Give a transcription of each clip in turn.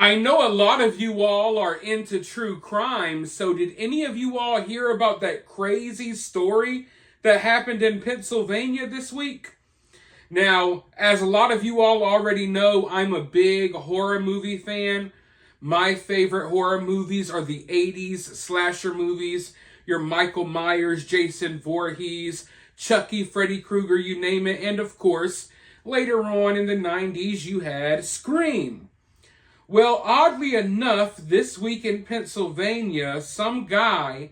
I know a lot of you all are into true crime, so did any of you all hear about that crazy story that happened in Pennsylvania this week? Now, as a lot of you all already know, I'm a big horror movie fan. My favorite horror movies are the 80s slasher movies. Your Michael Myers, Jason Voorhees, Chucky, Freddy Krueger, you name it. And of course, later on in the 90s, you had Scream. Well, oddly enough, this week in Pennsylvania, some guy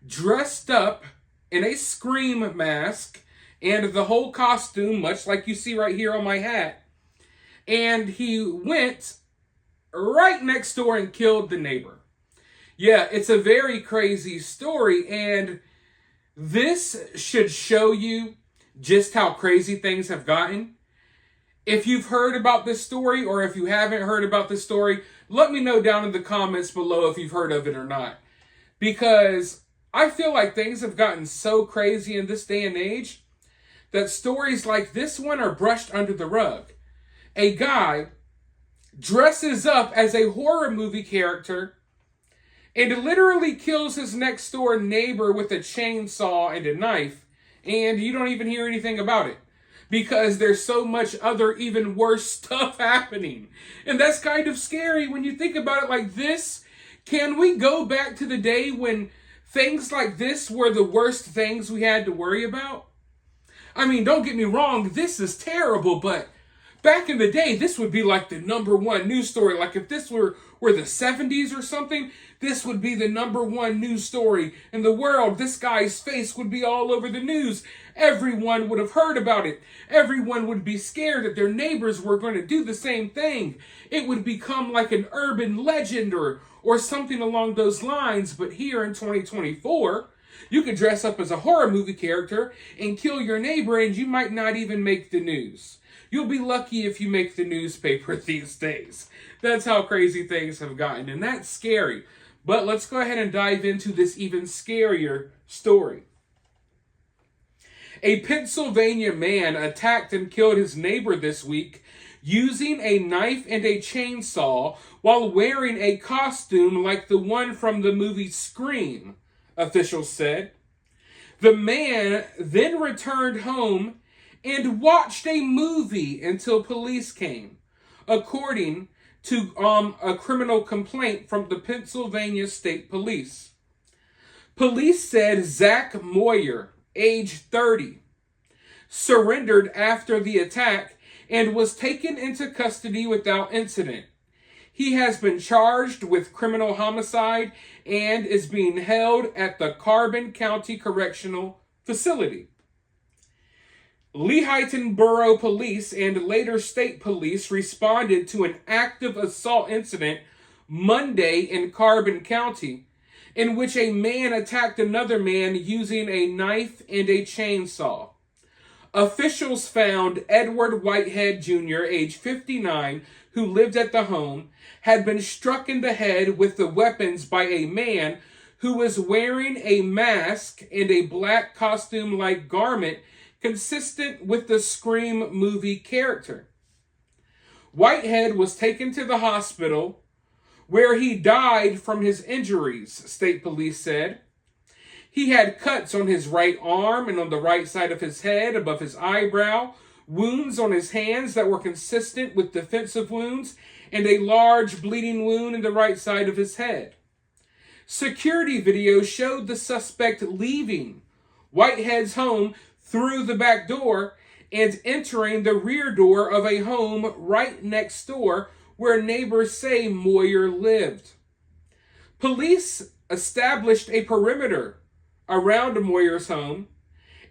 dressed up in a Scream mask and the whole costume, much like you see right here on my hat, and he went right next door and killed the neighbor. Yeah, it's a very crazy story, and this should show you just how crazy things have gotten. If you've heard about this story, or if you haven't heard about this story, let me know down in the comments below if you've heard of it or not. Because I feel like things have gotten so crazy in this day and age that stories like this one are brushed under the rug. A guy dresses up as a horror movie character and literally kills his next door neighbor with a chainsaw and a knife, and you don't even hear anything about it. Because there's so much other even worse stuff happening. And that's kind of scary when you think about it like this. Can we go back to the day when things like this were the worst things we had to worry about? I mean, don't get me wrong, this is terrible, but back in the day, this would be like the number one news story. Like if this were the 70s or something, this would be the number one news story in the world. This guy's face would be all over the news. Everyone would have heard about it. Everyone would be scared that their neighbors were going to do the same thing. It would become like an urban legend or something along those lines. But here in 2024, you could dress up as a horror movie character and kill your neighbor, and you might not even make the news. You'll be lucky if you make the newspaper these days. That's how crazy things have gotten, and that's scary. But let's go ahead and dive into this even scarier story. A Pennsylvania man attacked and killed his neighbor this week using a knife and a chainsaw while wearing a costume like the one from the movie Scream, officials said. The man then returned home and watched a movie until police came, according to a criminal complaint from the Pennsylvania State Police. Police said Zach Moyer, age 30, surrendered after the attack and was taken into custody without incident. He has been charged with criminal homicide and is being held at the Carbon County Correctional Facility. Lehighton Borough Police and later State Police responded to an active assault incident Monday in Carbon County, in which a man attacked another man using a knife and a chainsaw. Officials found Edward Whitehead Jr., age 59, who lived at the home, had been struck in the head with the weapons by a man who was wearing a mask and a black costume-like garment consistent with the Scream movie character. Whitehead was taken to the hospital where he died from his injuries, state police said. He had cuts on his right arm and on the right side of his head above his eyebrow, wounds on his hands that were consistent with defensive wounds, and a large bleeding wound in the right side of his head. Security video showed the suspect leaving Whitehead's home through the back door and entering the rear door of a home right next door where neighbors say Moyer lived. Police established a perimeter around Moyer's home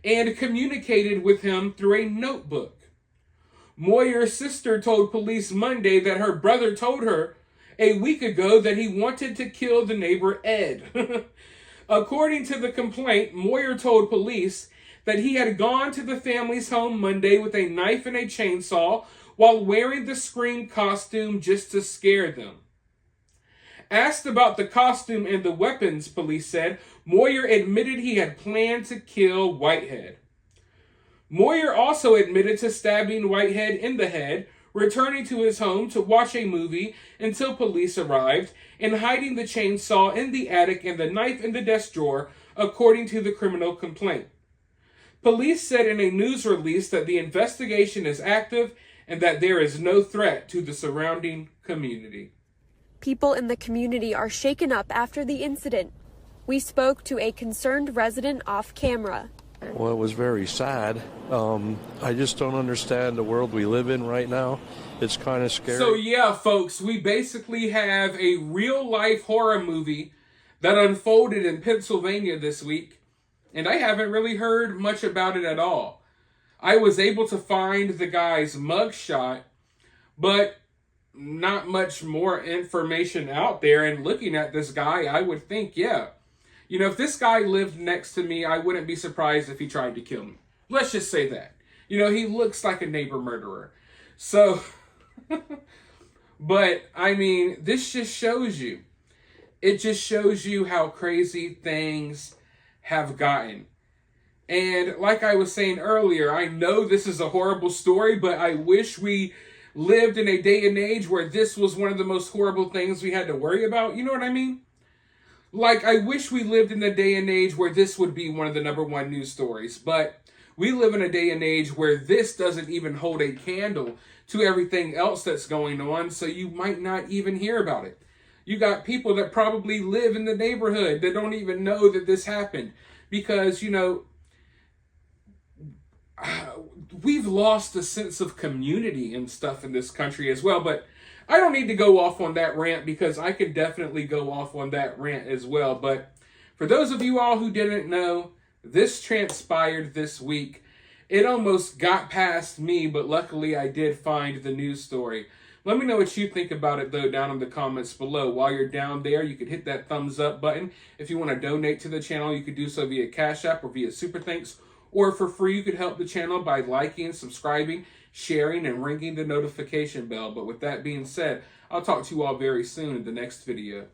and communicated with him through a notebook. Moyer's sister told police Monday that her brother told her a week ago that he wanted to kill the neighbor Ed. According to the complaint, Moyer told police that he had gone to the family's home Monday with a knife and a chainsaw while wearing the Scream costume just to scare them. Asked about the costume and the weapons, police said, Moyer admitted he had planned to kill Whitehead. Moyer also admitted to stabbing Whitehead in the head, returning to his home to watch a movie until police arrived, and hiding the chainsaw in the attic and the knife in the desk drawer, according to the criminal complaint. Police said in a news release that the investigation is active and that there is no threat to the surrounding community. People in the community are shaken up after the incident. We spoke to a concerned resident off camera. Well, it was very sad. I just don't understand the world we live in right now. It's kind of scary. So yeah, folks, we basically have a real-life horror movie that unfolded in Pennsylvania this week, and I haven't really heard much about it at all. I was able to find the guy's mugshot, but not much more information out there. And looking at this guy, I would think, yeah, if this guy lived next to me, I wouldn't be surprised if he tried to kill me. Let's just say that. He looks like a neighbor murderer. So, but, I mean, this just shows you. It just shows you how crazy things have gotten. And like I was saying earlier, I know this is a horrible story, but I wish we lived in a day and age where this was one of the most horrible things we had to worry about. You know what I mean? Like, I wish we lived in a day and age where this would be one of the #1 news stories. But we live in a day and age where this doesn't even hold a candle to everything else that's going on, so you might not even hear about it. You got people that probably live in the neighborhood that don't even know that this happened. Because, we've lost a sense of community and stuff in this country as well. But I don't need to go off on that rant, because I could definitely go off on that rant as well. But for those of you all who didn't know, this transpired this week. It almost got past me, but luckily I did find the news story. Let me know what you think about it, though, down in the comments below. While you're down there, you could hit that thumbs up button. If you want to donate to the channel, you could do so via CashApp or via Super Thanks. Or for free, you could help the channel by liking, subscribing, sharing, and ringing the notification bell. But with that being said, I'll talk to you all very soon in the next video.